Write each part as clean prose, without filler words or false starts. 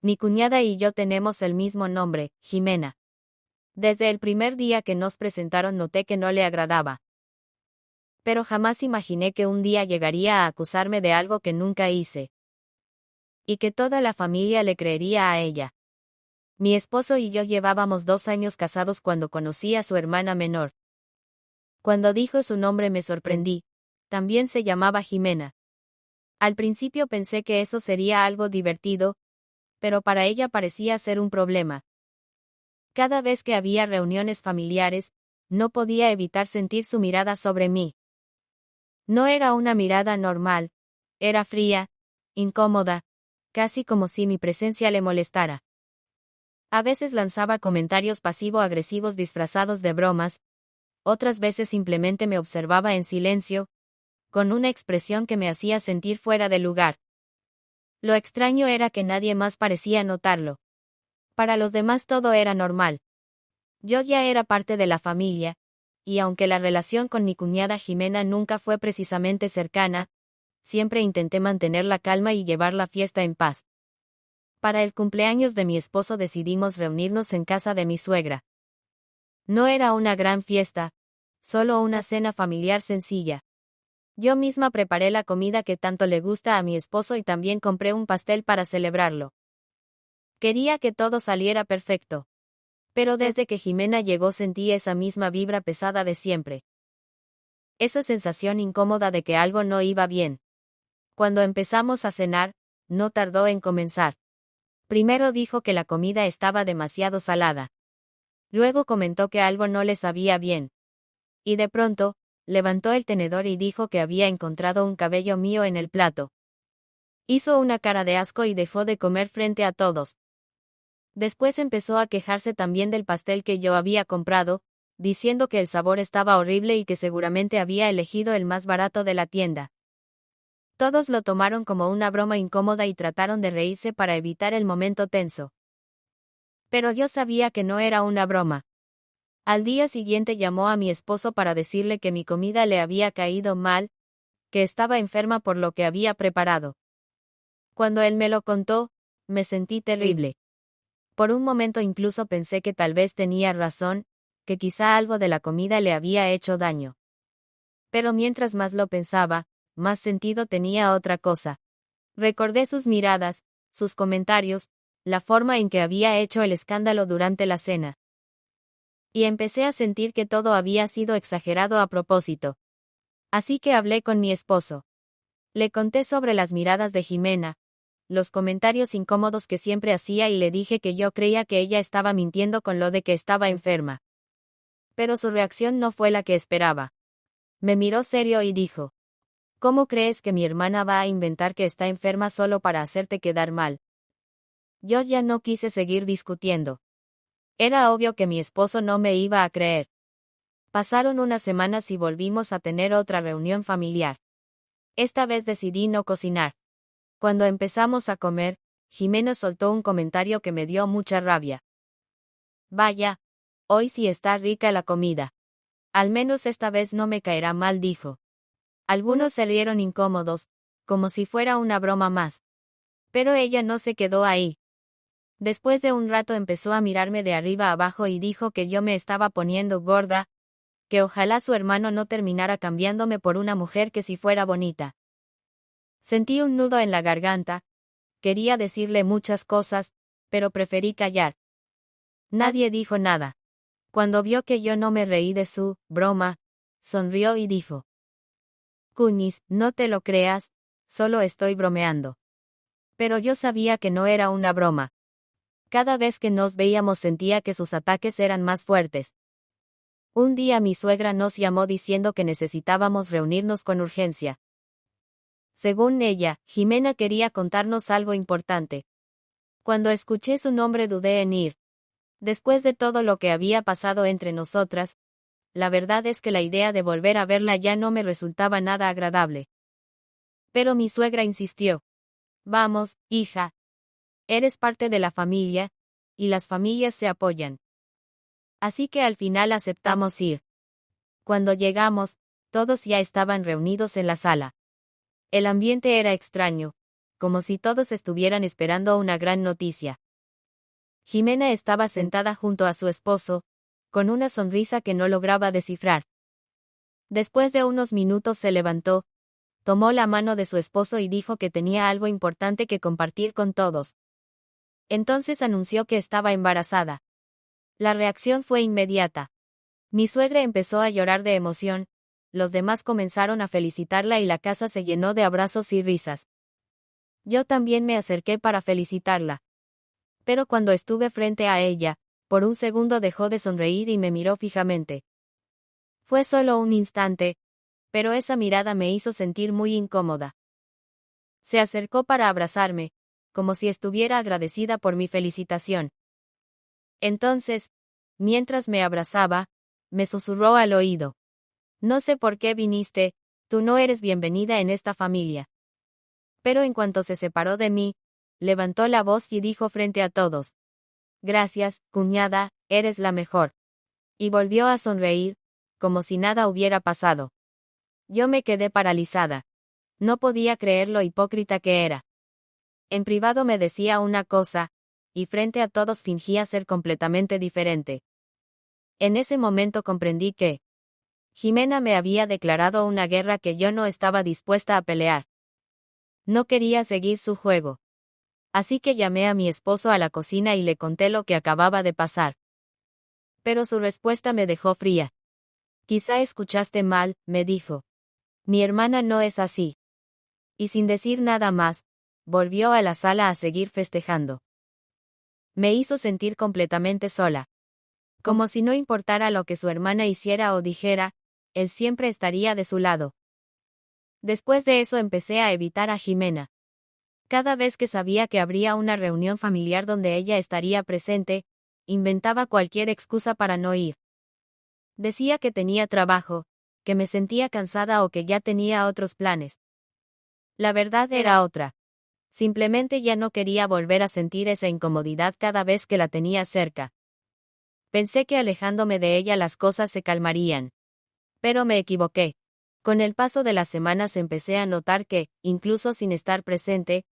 Mi cuñada y yo tenemos el mismo nombre, Jimena. Desde el primer día que nos presentaron noté que no le agradaba. Pero jamás imaginé que un día llegaría a acusarme de algo que nunca hice. Y que toda la familia le creería a ella. Mi esposo y yo llevábamos 2 años casados cuando conocí a su hermana menor. Cuando dijo su nombre me sorprendí. También se llamaba Jimena. Al principio pensé que eso sería algo divertido, pero para ella parecía ser un problema. Cada vez que había reuniones familiares, no podía evitar sentir su mirada sobre mí. No era una mirada normal, era fría, incómoda, casi como si mi presencia le molestara. A veces lanzaba comentarios pasivo-agresivos disfrazados de bromas, otras veces simplemente me observaba en silencio, con una expresión que me hacía sentir fuera de lugar. Lo extraño era que nadie más parecía notarlo. Para los demás todo era normal. Yo ya era parte de la familia, y aunque la relación con mi cuñada Jimena nunca fue precisamente cercana, siempre intenté mantener la calma y llevar la fiesta en paz. Para el cumpleaños de mi esposo decidimos reunirnos en casa de mi suegra. No era una gran fiesta, solo una cena familiar sencilla. Yo misma preparé la comida que tanto le gusta a mi esposo y también compré un pastel para celebrarlo. Quería que todo saliera perfecto. Pero desde que Jimena llegó sentí esa misma vibra pesada de siempre. Esa sensación incómoda de que algo no iba bien. Cuando empezamos a cenar, no tardó en comenzar. Primero dijo que la comida estaba demasiado salada. Luego comentó que algo no le sabía bien. Y de pronto, levantó el tenedor y dijo que había encontrado un cabello mío en el plato. Hizo una cara de asco y dejó de comer frente a todos. Después empezó a quejarse también del pastel que yo había comprado, diciendo que el sabor estaba horrible y que seguramente había elegido el más barato de la tienda. Todos lo tomaron como una broma incómoda y trataron de reírse para evitar el momento tenso. Pero yo sabía que no era una broma. Al día siguiente llamó a mi esposo para decirle que mi comida le había caído mal, que estaba enferma por lo que había preparado. Cuando él me lo contó, me sentí terrible. Por un momento incluso pensé que tal vez tenía razón, que quizá algo de la comida le había hecho daño. Pero mientras más lo pensaba, más sentido tenía otra cosa. Recordé sus miradas, sus comentarios, la forma en que había hecho el escándalo durante la cena. Y empecé a sentir que todo había sido exagerado a propósito. Así que hablé con mi esposo. Le conté sobre las miradas de Jimena, los comentarios incómodos que siempre hacía y le dije que yo creía que ella estaba mintiendo con lo de que estaba enferma. Pero su reacción no fue la que esperaba. Me miró serio y dijo: ¿Cómo crees que mi hermana va a inventar que está enferma solo para hacerte quedar mal? Yo ya no quise seguir discutiendo. Era obvio que mi esposo no me iba a creer. Pasaron unas semanas y volvimos a tener otra reunión familiar. Esta vez decidí no cocinar. Cuando empezamos a comer, Jimena soltó un comentario que me dio mucha rabia. Vaya, hoy sí está rica la comida. Al menos esta vez no me caerá mal, dijo. Algunos se rieron incómodos, como si fuera una broma más. Pero ella no se quedó ahí. Después de un rato empezó a mirarme de arriba abajo y dijo que yo me estaba poniendo gorda, que ojalá su hermano no terminara cambiándome por una mujer que sí fuera bonita. Sentí un nudo en la garganta. Quería decirle muchas cosas, pero preferí callar. Nadie dijo nada. Cuando vio que yo no me reí de su broma, sonrió y dijo: Cuñis, no te lo creas, solo estoy bromeando. Pero yo sabía que no era una broma. Cada vez que nos veíamos sentía que sus ataques eran más fuertes. Un día mi suegra nos llamó diciendo que necesitábamos reunirnos con urgencia. Según ella, Jimena quería contarnos algo importante. Cuando escuché su nombre dudé en ir. Después de todo lo que había pasado entre nosotras, la verdad es que la idea de volver a verla ya no me resultaba nada agradable. Pero mi suegra insistió. Vamos, hija. Eres parte de la familia, y las familias se apoyan. Así que al final aceptamos ir. Cuando llegamos, todos ya estaban reunidos en la sala. El ambiente era extraño. como si todos estuvieran esperando una gran noticia. Jimena estaba sentada junto a su esposo, con una sonrisa que no lograba descifrar. Después de unos minutos se levantó, tomó la mano de su esposo y dijo que tenía algo importante que compartir con todos. Entonces anunció que estaba embarazada. La reacción fue inmediata. Mi suegra empezó a llorar de emoción, los demás comenzaron a felicitarla y la casa se llenó de abrazos y risas. Yo también me acerqué para felicitarla. Pero cuando estuve frente a ella, por un segundo dejó de sonreír y me miró fijamente. Fue solo un instante, pero esa mirada me hizo sentir muy incómoda. Se acercó para abrazarme, como si estuviera agradecida por mi felicitación. Entonces, mientras me abrazaba, me susurró al oído. No sé por qué viniste, tú no eres bienvenida en esta familia. Pero en cuanto se separó de mí, levantó la voz y dijo frente a todos. Gracias, cuñada, eres la mejor. Y volvió a sonreír, como si nada hubiera pasado. Yo me quedé paralizada. No podía creer lo hipócrita que era. En privado me decía una cosa, y frente a todos fingía ser completamente diferente. En ese momento comprendí que Jimena me había declarado una guerra que yo no estaba dispuesta a pelear. No quería seguir su juego. Así que llamé a mi esposo a la cocina y le conté lo que acababa de pasar. Pero su respuesta me dejó fría. Quizá escuchaste mal, me dijo. Mi hermana no es así. Y sin decir nada más, volvió a la sala a seguir festejando. Me hizo sentir completamente sola. Como si no importara lo que su hermana hiciera o dijera, él siempre estaría de su lado. Después de eso empecé a evitar a Jimena. Cada vez que sabía que habría una reunión familiar donde ella estaría presente, inventaba cualquier excusa para no ir. Decía que tenía trabajo, que me sentía cansada o que ya tenía otros planes. La verdad era otra. Simplemente ya no quería volver a sentir esa incomodidad cada vez que la tenía cerca. Pensé que alejándome de ella las cosas se calmarían. Pero me equivoqué. Con el paso de las semanas empecé a notar que, incluso sin estar presente,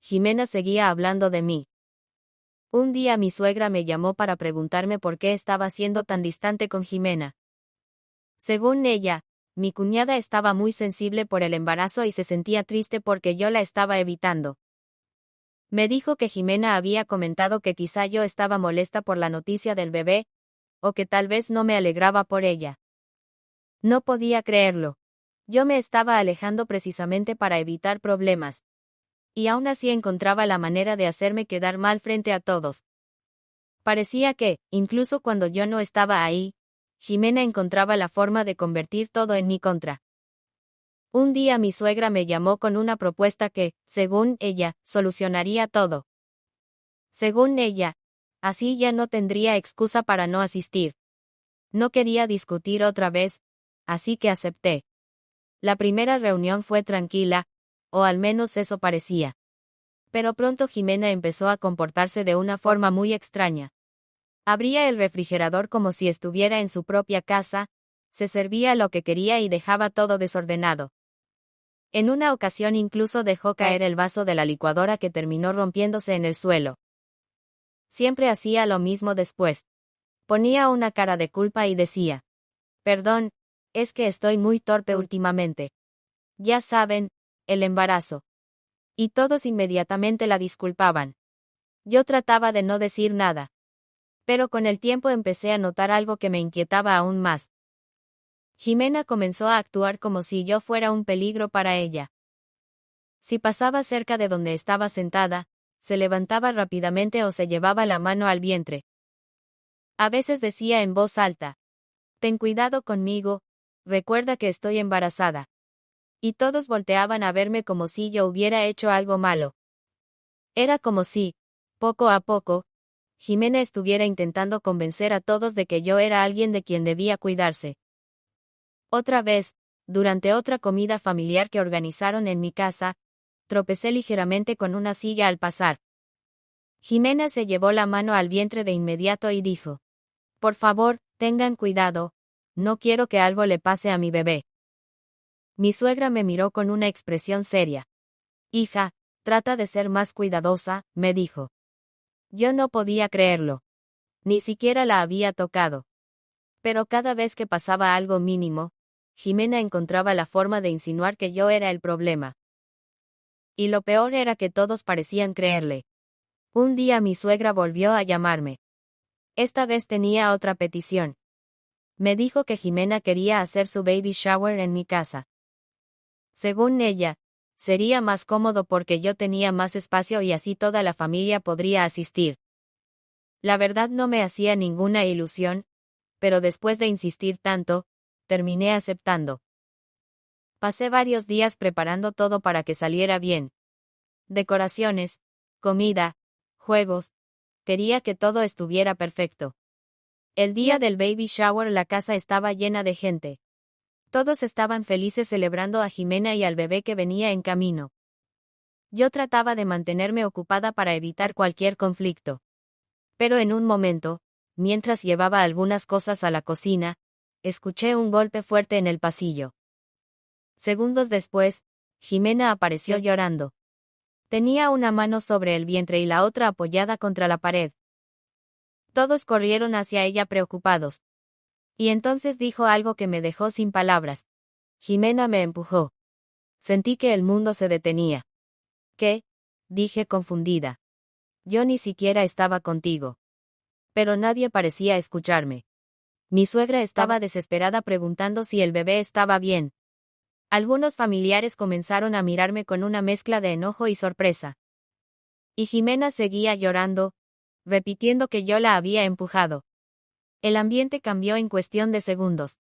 Jimena seguía hablando de mí. Un día mi suegra me llamó para preguntarme por qué estaba siendo tan distante con Jimena. Según ella, mi cuñada estaba muy sensible por el embarazo y se sentía triste porque yo la estaba evitando. Me dijo que Jimena había comentado que quizá yo estaba molesta por la noticia del bebé, o que tal vez no me alegraba por ella. No podía creerlo. Yo me estaba alejando precisamente para evitar problemas. Y aún así encontraba la manera de hacerme quedar mal frente a todos. Parecía que, incluso cuando yo no estaba ahí, Jimena encontraba la forma de convertir todo en mi contra. Un día mi suegra me llamó con una propuesta que, según ella, solucionaría todo. Según ella, así ya no tendría excusa para no asistir. No quería discutir otra vez, así que acepté. La primera reunión fue tranquila, o al menos eso parecía. Pero pronto Jimena empezó a comportarse de una forma muy extraña. Abría el refrigerador como si estuviera en su propia casa, se servía lo que quería y dejaba todo desordenado. En una ocasión incluso dejó caer el vaso de la licuadora que terminó rompiéndose en el suelo. Siempre hacía lo mismo después. Ponía una cara de culpa y decía: perdón, es que estoy muy torpe últimamente. Ya saben, el embarazo. Y todos inmediatamente la disculpaban. Yo trataba de no decir nada. Pero con el tiempo empecé a notar algo que me inquietaba aún más. Jimena comenzó a actuar como si yo fuera un peligro para ella. Si pasaba cerca de donde estaba sentada, se levantaba rápidamente o se llevaba la mano al vientre. A veces decía en voz alta: ten cuidado conmigo, recuerda que estoy embarazada. Y todos volteaban a verme como si yo hubiera hecho algo malo. Era como si, poco a poco, Jimena estuviera intentando convencer a todos de que yo era alguien de quien debía cuidarse. Otra vez, durante otra comida familiar que organizaron en mi casa, tropecé ligeramente con una silla al pasar. Jimena se llevó la mano al vientre de inmediato y dijo: por favor, tengan cuidado, no quiero que algo le pase a mi bebé. Mi suegra me miró con una expresión seria. Hija, Trata de ser más cuidadosa, me dijo. Yo no podía creerlo. Ni siquiera la había tocado. Pero cada vez que pasaba algo mínimo, Jimena encontraba la forma de insinuar que yo era el problema. Y lo peor era que todos parecían creerle. Un día mi suegra volvió a llamarme. Esta vez tenía otra petición. Me dijo que Jimena quería hacer su baby shower en mi casa. Según ella, sería más cómodo porque yo tenía más espacio y así toda la familia podría asistir. La verdad no me hacía ninguna ilusión, pero después de insistir tanto, terminé aceptando. Pasé varios días preparando todo para que saliera bien. Decoraciones, comida, juegos. Quería que todo estuviera perfecto. El día del baby shower la casa estaba llena de gente. Todos estaban felices celebrando a Jimena y al bebé que venía en camino. Yo trataba de mantenerme ocupada para evitar cualquier conflicto. Pero en un momento, mientras llevaba algunas cosas a la cocina, escuché un golpe fuerte en el pasillo. Segundos después, Jimena apareció llorando. Tenía una mano sobre el vientre y la otra apoyada contra la pared. Todos corrieron hacia ella preocupados. Y entonces dijo algo que me dejó sin palabras. Jimena me empujó. Sentí que el mundo se detenía. ¿Qué? Dije confundida. Yo ni siquiera estaba contigo. Pero nadie parecía escucharme. Mi suegra estaba desesperada preguntando si el bebé estaba bien. Algunos familiares comenzaron a mirarme con una mezcla de enojo y sorpresa. Y Jimena seguía llorando, repitiendo que yo la había empujado. El ambiente cambió en cuestión de segundos.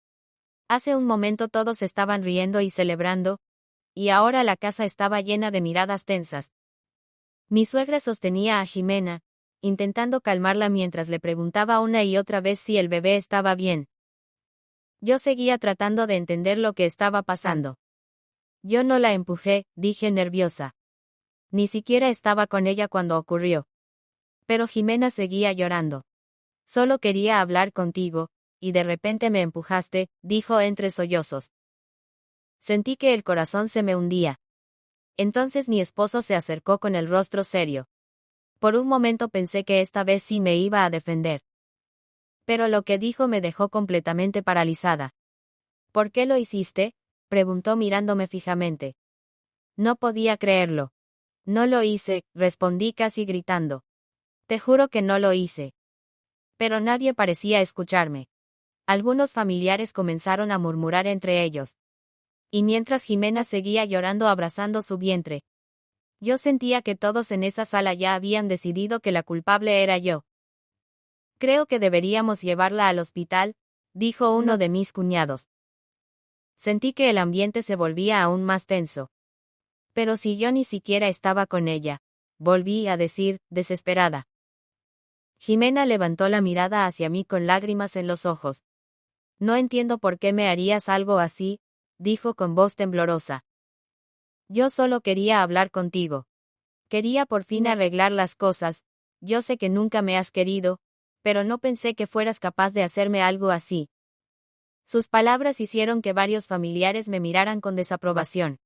Hace un momento todos estaban riendo y celebrando, y ahora la casa estaba llena de miradas tensas. Mi suegra sostenía a Jimena, intentando calmarla mientras le preguntaba una y otra vez si el bebé estaba bien. Yo seguía tratando de entender lo que estaba pasando. Yo no la empujé, dije nerviosa. Ni siquiera estaba con ella cuando ocurrió. Pero Jimena seguía llorando. Solo quería hablar contigo, y de repente me empujaste, dijo entre sollozos. Sentí que el corazón se me hundía. Entonces mi esposo se acercó con el rostro serio. Por un momento pensé que esta vez sí me iba a defender. Pero lo que dijo me dejó completamente paralizada. ¿Por qué lo hiciste?, preguntó mirándome fijamente. No podía creerlo. No lo hice, respondí casi gritando. Te juro que no lo hice. Pero nadie parecía escucharme. Algunos familiares comenzaron a murmurar entre ellos. Y mientras Jimena seguía llorando abrazando su vientre, yo sentía que todos en esa sala ya habían decidido que la culpable era yo. Creo que deberíamos llevarla al hospital, dijo uno de mis cuñados. Sentí que el ambiente se volvía aún más tenso. Pero si yo ni siquiera estaba con ella, volví a decir, desesperada. Jimena levantó la mirada hacia mí con lágrimas en los ojos. No entiendo por qué me harías algo así, dijo con voz temblorosa. Yo solo quería hablar contigo. Quería por fin arreglar las cosas. Yo sé que nunca me has querido, pero no pensé que fueras capaz de hacerme algo así. Sus palabras hicieron que varios familiares me miraran con desaprobación.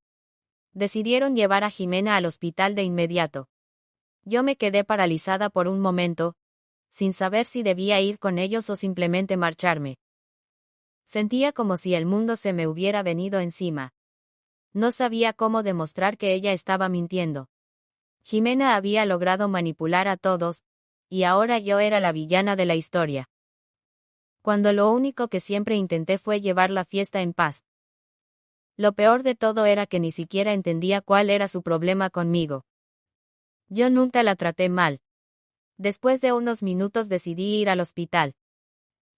Decidieron llevar a Jimena al hospital de inmediato. Yo me quedé paralizada por un momento, sin saber si debía ir con ellos o simplemente marcharme. Sentía como si el mundo se me hubiera venido encima. No sabía cómo demostrar que ella estaba mintiendo. Jimena había logrado manipular a todos, y ahora yo era la villana de la historia. Cuando lo único que siempre intenté fue llevar la fiesta en paz. Lo peor de todo era que ni siquiera entendía cuál era su problema conmigo. Yo nunca la traté mal. Después de unos minutos decidí ir al hospital.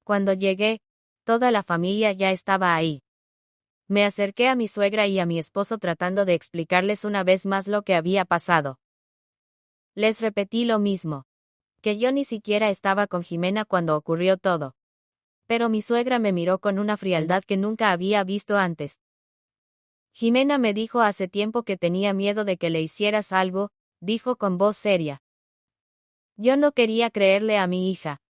Cuando llegué, toda la familia ya estaba ahí. Me acerqué a mi suegra y a mi esposo tratando de explicarles una vez más lo que había pasado. Les repetí lo mismo, que yo ni siquiera estaba con Jimena cuando ocurrió todo. Pero mi suegra me miró con una frialdad que nunca había visto antes. Jimena me dijo hace tiempo que tenía miedo de que le hicieras algo, dijo con voz seria. Yo no quería creerle a mi hija.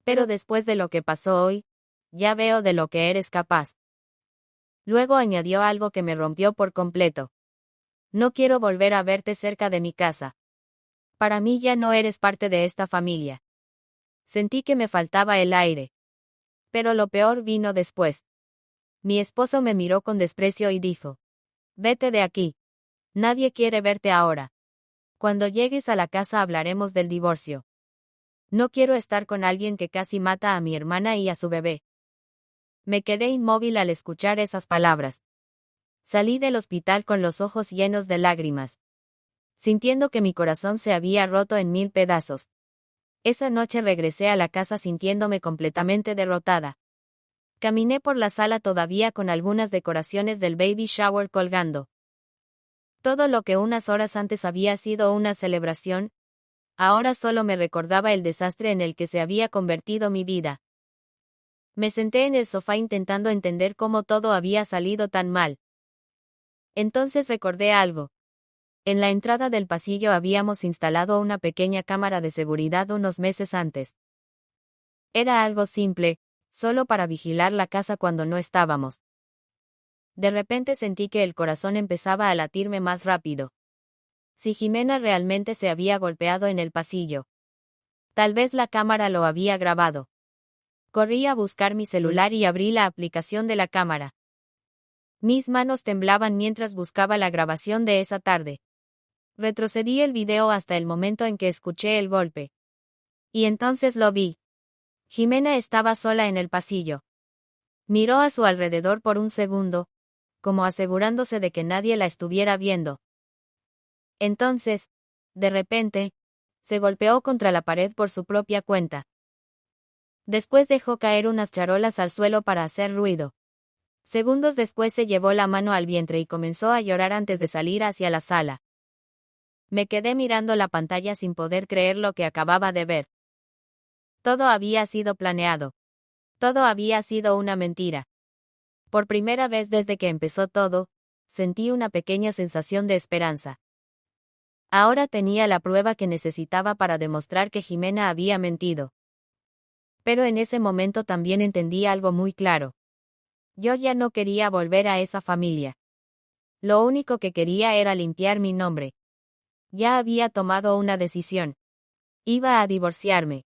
Pero después de lo que pasó hoy, ya veo de lo que eres capaz. Luego añadió algo que me rompió por completo. No quiero volver a verte cerca de mi casa. Para mí ya no eres parte de esta familia. Sentí que me faltaba el aire. Pero lo peor vino después. Mi esposo me miró con desprecio y dijo: Vete de aquí. Nadie quiere verte ahora. Cuando llegues a la casa hablaremos del divorcio. No quiero estar con alguien que casi mata a mi hermana y a su bebé. Me quedé inmóvil al escuchar esas palabras. Salí del hospital con los ojos llenos de lágrimas, sintiendo que mi corazón se había roto en 1000 pedazos. Esa noche regresé a la casa sintiéndome completamente derrotada. Caminé por la sala todavía con algunas decoraciones del baby shower colgando. Todo lo que unas horas antes había sido una celebración, ahora solo me recordaba el desastre en el que se había convertido mi vida. Me senté en el sofá intentando entender cómo todo había salido tan mal. Entonces recordé algo. En la entrada del pasillo habíamos instalado una pequeña cámara de seguridad unos meses antes. Era algo simple, solo para vigilar la casa cuando no estábamos. De repente sentí que el corazón empezaba a latirme más rápido. Si Jimena realmente se había golpeado en el pasillo. Tal vez la cámara lo había grabado. Corrí a buscar mi celular y abrí la aplicación de la cámara. Mis manos temblaban mientras buscaba la grabación de esa tarde. Retrocedí el video hasta el momento en que escuché el golpe. Y entonces lo vi. Jimena estaba sola en el pasillo. Miró a su alrededor por un segundo, como asegurándose de que nadie la estuviera viendo. Entonces, de repente, se golpeó contra la pared por su propia cuenta. Después dejó caer unas charolas al suelo para hacer ruido. Segundos después se llevó la mano al vientre y comenzó a llorar antes de salir hacia la sala. Me quedé mirando la pantalla sin poder creer lo que acababa de ver. Todo había sido planeado. Todo había sido una mentira. Por primera vez desde que empezó todo, sentí una pequeña sensación de esperanza. Ahora tenía la prueba que necesitaba para demostrar que Jimena había mentido. Pero en ese momento también entendí algo muy claro. Yo ya no quería volver a esa familia. Lo único que quería era limpiar mi nombre. Ya había tomado una decisión. Iba a divorciarme.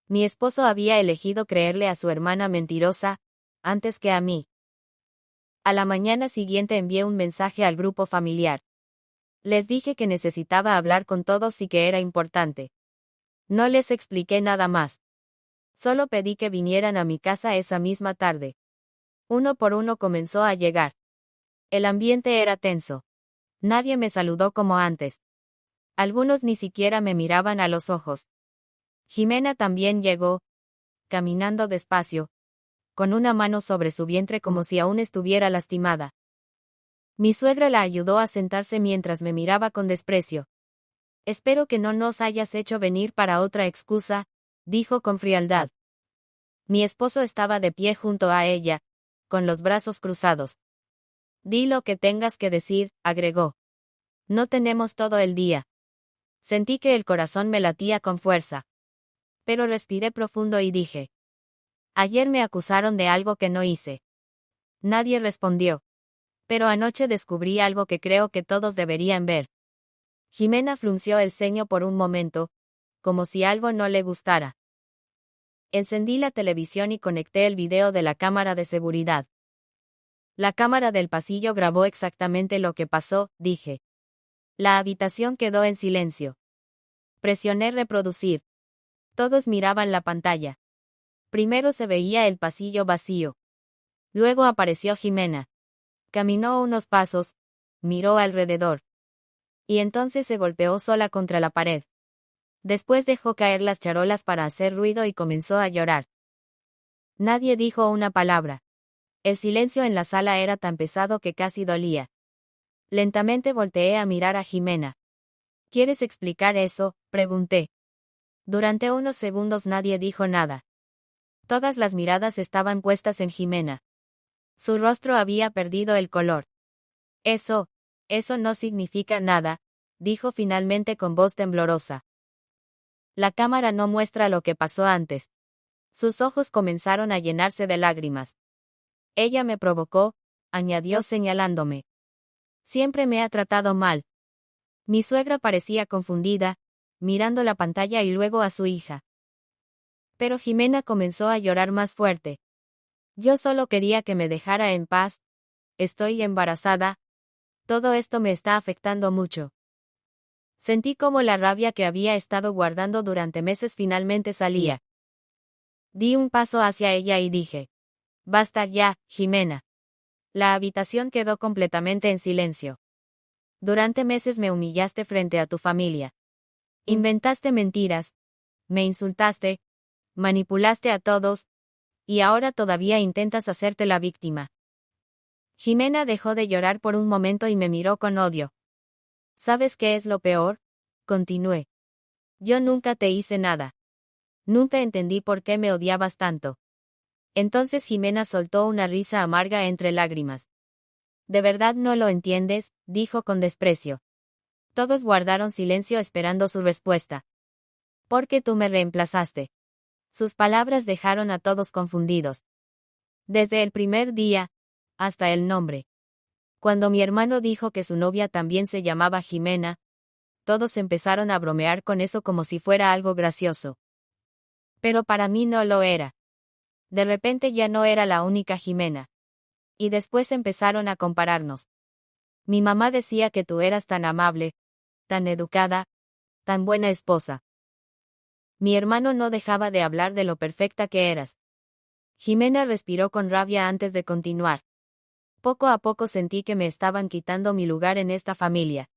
Mi esposo había elegido creerle a su hermana mentirosa, antes que a mí. A la mañana siguiente envié un mensaje al grupo familiar. Les dije que necesitaba hablar con todos y que era importante. No les expliqué nada más. Solo pedí que vinieran a mi casa esa misma tarde. Uno por uno comenzó a llegar. El ambiente era tenso. Nadie me saludó como antes. Algunos ni siquiera me miraban a los ojos. Jimena también llegó, caminando despacio, con una mano sobre su vientre como si aún estuviera lastimada. Mi suegra la ayudó a sentarse mientras me miraba con desprecio. Espero que no nos hayas hecho venir para otra excusa, dijo con frialdad. Mi esposo estaba de pie junto a ella, con los brazos cruzados. Di lo que tengas que decir, agregó. No tenemos todo el día. Sentí que el corazón me latía con fuerza. Pero respiré profundo y dije. Ayer me acusaron de algo que no hice. Nadie respondió. Pero anoche descubrí algo que creo que todos deberían ver. Jimena frunció el ceño por un momento, como si algo no le gustara. Encendí la televisión y conecté el video de la cámara de seguridad. La cámara del pasillo grabó exactamente lo que pasó, dije. La habitación quedó en silencio. Presioné reproducir. Todos miraban la pantalla. Primero se veía el pasillo vacío. Luego apareció Jimena. Caminó unos pasos, miró alrededor. Y entonces se golpeó sola contra la pared. Después dejó caer las charolas para hacer ruido y comenzó a llorar. Nadie dijo una palabra. El silencio en la sala era tan pesado que casi dolía. Lentamente volteé a mirar a Jimena. ¿Quieres explicar eso?, pregunté. Durante unos segundos nadie dijo nada. Todas las miradas estaban puestas en Jimena. Su rostro había perdido el color. Eso no significa nada, dijo finalmente con voz temblorosa. La cámara no muestra lo que pasó antes. Sus ojos comenzaron a llenarse de lágrimas. Ella me provocó, añadió señalándome. Siempre me ha tratado mal. Mi suegra parecía confundida, mirando la pantalla y luego a su hija. Pero Jimena comenzó a llorar más fuerte. Yo solo quería que me dejara en paz. Estoy embarazada. Todo esto me está afectando mucho. Sentí como la rabia que había estado guardando durante meses finalmente salía. Di un paso hacia ella y dije: Basta ya, Jimena. La habitación quedó completamente en silencio. Durante meses me humillaste frente a tu familia. Inventaste mentiras. Me insultaste. Manipulaste a todos. Y ahora todavía intentas hacerte la víctima. Jimena dejó de llorar por un momento y me miró con odio. ¿Sabes qué es lo peor? Continué. Yo nunca te hice nada. Nunca entendí por qué me odiabas tanto. Entonces Jimena soltó una risa amarga entre lágrimas. ¿De verdad no lo entiendes?, dijo con desprecio. Todos guardaron silencio esperando su respuesta. ¿Por qué tú me reemplazaste? Sus palabras dejaron a todos confundidos. Desde el primer día, hasta el nombre. Cuando mi hermano dijo que su novia también se llamaba Jimena, todos empezaron a bromear con eso como si fuera algo gracioso. Pero para mí no lo era. De repente ya no era la única Jimena. Y después empezaron a compararnos. Mi mamá decía que tú eras tan amable, tan educada, tan buena esposa. Mi hermano no dejaba de hablar de lo perfecta que eras. Jimena respiró con rabia antes de continuar. Poco a poco sentí que me estaban quitando mi lugar en esta familia.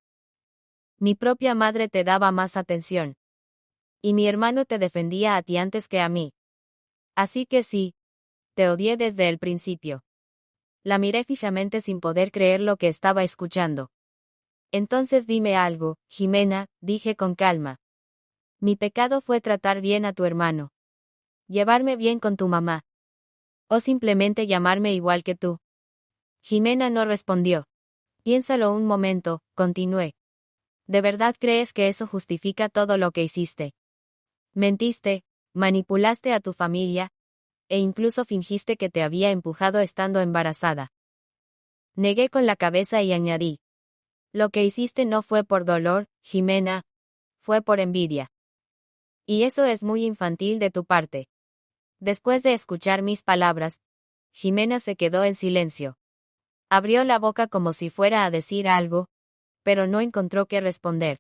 Mi propia madre te daba más atención. Y mi hermano te defendía a ti antes que a mí. Así que sí, te odié desde el principio. La miré fijamente sin poder creer lo que estaba escuchando. Entonces dime algo, Jimena, dije con calma. Mi pecado fue tratar bien a tu hermano. Llevarme bien con tu mamá. O simplemente llamarme igual que tú. Jimena no respondió. Piénsalo un momento, continué. ¿De verdad crees que eso justifica todo lo que hiciste? Mentiste, manipulaste a tu familia, e incluso fingiste que te había empujado estando embarazada. Negué con la cabeza y añadí. Lo que hiciste no fue por dolor, Jimena, fue por envidia. Y eso es muy infantil de tu parte. Después de escuchar mis palabras, Jimena se quedó en silencio. Abrió la boca como si fuera a decir algo, pero no encontró qué responder.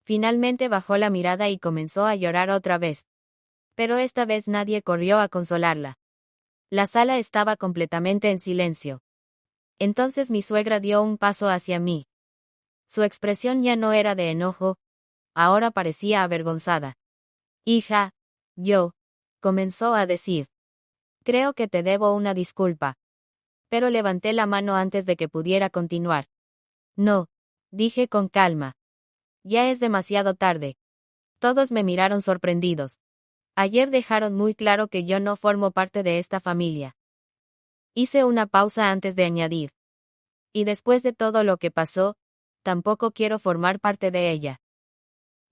Finalmente bajó la mirada y comenzó a llorar otra vez. Pero esta vez nadie corrió a consolarla. La sala estaba completamente en silencio. Entonces mi suegra dio un paso hacia mí. Su expresión ya no era de enojo, ahora parecía avergonzada. Hija, comenzó a decir. Creo que te debo una disculpa. Pero levanté la mano antes de que pudiera continuar. No, dije con calma. Ya es demasiado tarde. Todos me miraron sorprendidos. Ayer dejaron muy claro que yo no formo parte de esta familia. Hice una pausa antes de añadir. Y después de todo lo que pasó, tampoco quiero formar parte de ella.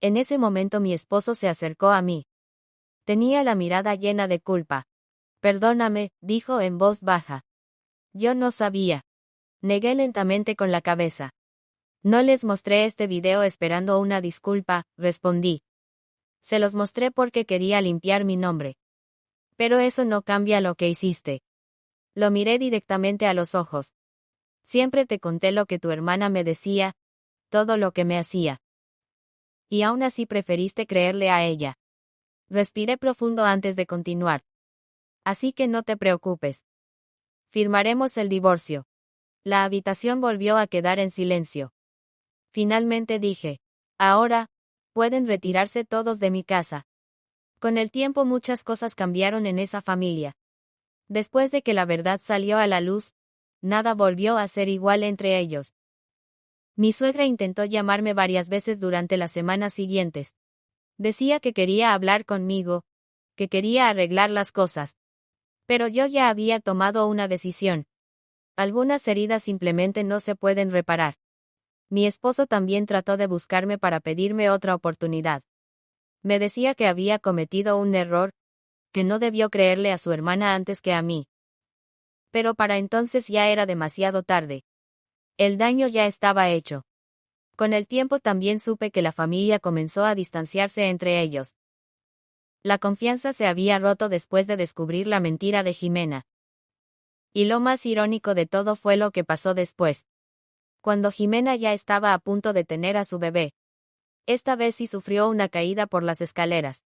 En ese momento mi esposo se acercó a mí. Tenía la mirada llena de culpa. Perdóname, dijo en voz baja. Yo no sabía. Negué lentamente con la cabeza. No les mostré este video esperando una disculpa, respondí. Se los mostré porque quería limpiar mi nombre. Pero eso no cambia lo que hiciste. Lo miré directamente a los ojos. Siempre te conté lo que tu hermana me decía, todo lo que me hacía. Y aún así preferiste creerle a ella. Respiré profundo antes de continuar. Así que no te preocupes. Firmaremos el divorcio. La habitación volvió a quedar en silencio. Finalmente dije. Ahora, pueden retirarse todos de mi casa. Con el tiempo muchas cosas cambiaron en esa familia. Después de que la verdad salió a la luz, nada volvió a ser igual entre ellos. Mi suegra intentó llamarme varias veces durante las semanas siguientes. Decía que quería hablar conmigo, que quería arreglar las cosas. Pero yo ya había tomado una decisión. Algunas heridas simplemente no se pueden reparar. Mi esposo también trató de buscarme para pedirme otra oportunidad. Me decía que había cometido un error, que no debió creerle a su hermana antes que a mí. Pero para entonces ya era demasiado tarde. El daño ya estaba hecho. Con el tiempo también supe que la familia comenzó a distanciarse entre ellos. La confianza se había roto después de descubrir la mentira de Jimena. Y lo más irónico de todo fue lo que pasó después. Cuando Jimena ya estaba a punto de tener a su bebé. Esta vez sí sufrió una caída por las escaleras.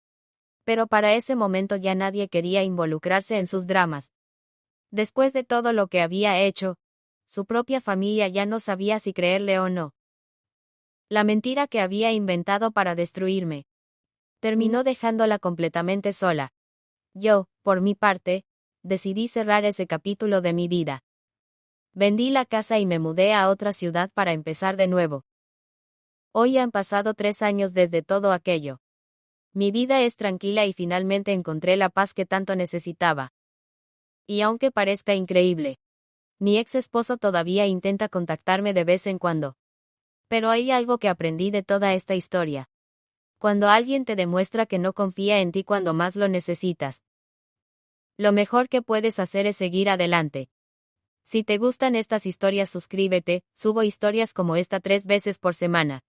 Pero para ese momento ya nadie quería involucrarse en sus dramas. Después de todo lo que había hecho, su propia familia ya no sabía si creerle o no. La mentira que había inventado para destruirme terminó dejándola completamente sola. Yo, por mi parte, decidí cerrar ese capítulo de mi vida. Vendí la casa y me mudé a otra ciudad para empezar de nuevo. Hoy han pasado 3 años desde todo aquello. Mi vida es tranquila y finalmente encontré la paz que tanto necesitaba. Y aunque parezca increíble, mi ex esposo todavía intenta contactarme de vez en cuando. Pero hay algo que aprendí de toda esta historia. Cuando alguien te demuestra que no confía en ti cuando más lo necesitas, lo mejor que puedes hacer es seguir adelante. Si te gustan estas historias, suscríbete, subo historias como esta 3 veces por semana.